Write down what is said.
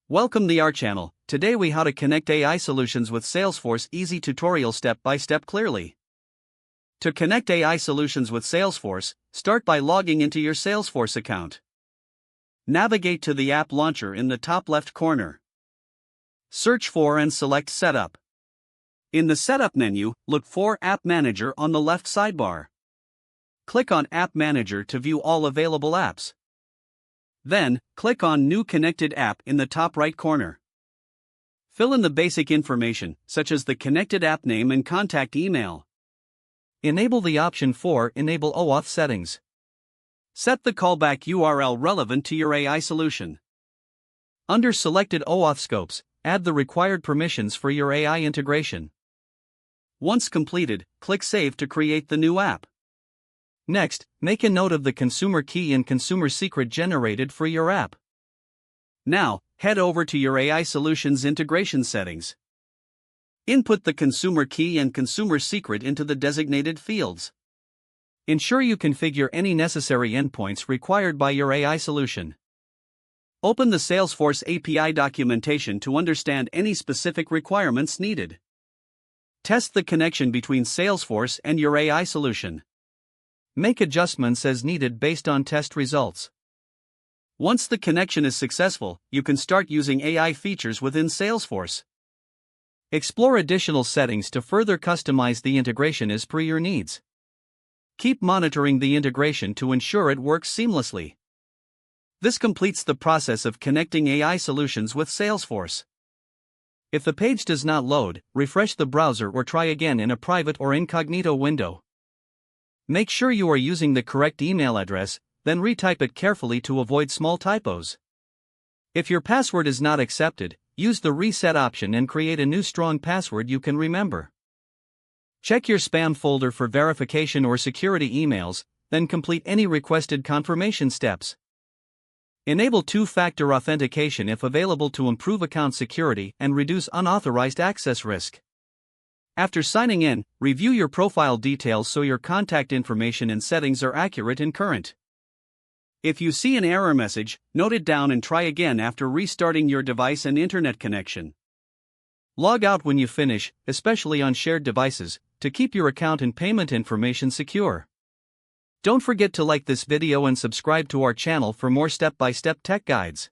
Welcome to our channel. Today we how to connect AI solutions with Salesforce. Easy tutorial step by step clearly. To connect AI solutions with Salesforce, start by logging into your Salesforce account. Navigate to the app launcher in the top left corner. Search for and select Setup. In the Setup menu, look for App Manager on the left sidebar. Click on App Manager to view all available apps. Then, click on New Connected App in the top right corner. Fill in the basic information, such as the connected app name and contact email. Enable the option for Enable OAuth settings. Set the callback URL relevant to your AI solution. Under selected OAuth scopes, add the required permissions for your AI integration. Once completed, click Save to create the new app. Next, make a note of the consumer key and consumer secret generated for your app. Now, head over to your AI solution's integration settings. Input the consumer key and consumer secret into the designated fields. Ensure you configure any necessary endpoints required by your AI solution. Open the Salesforce API documentation to understand any specific requirements needed. Test the connection between Salesforce and your AI solution. Make adjustments as needed based on test results. Once the connection is successful, you can start using AI features within Salesforce. Explore additional settings to further customize the integration as per your needs. Keep monitoring the integration to ensure it works seamlessly. This completes the process of connecting AI solutions with Salesforce. If the page does not load, refresh the browser or try again in a private or incognito window. Make sure you are using the correct email address, then retype it carefully to avoid small typos. If your password is not accepted, use the reset option and create a new strong password you can remember. Check your spam folder for verification or security emails, then complete any requested confirmation steps. Enable two-factor authentication if available to improve account security and reduce unauthorized access risk. After signing in, review your profile details so your contact information and settings are accurate and current. If you see an error message, note it down and try again after restarting your device and internet connection. Log out when you finish, especially on shared devices, to keep your account and payment information secure. Don't forget to like this video and subscribe to our channel for more step-by-step tech guides.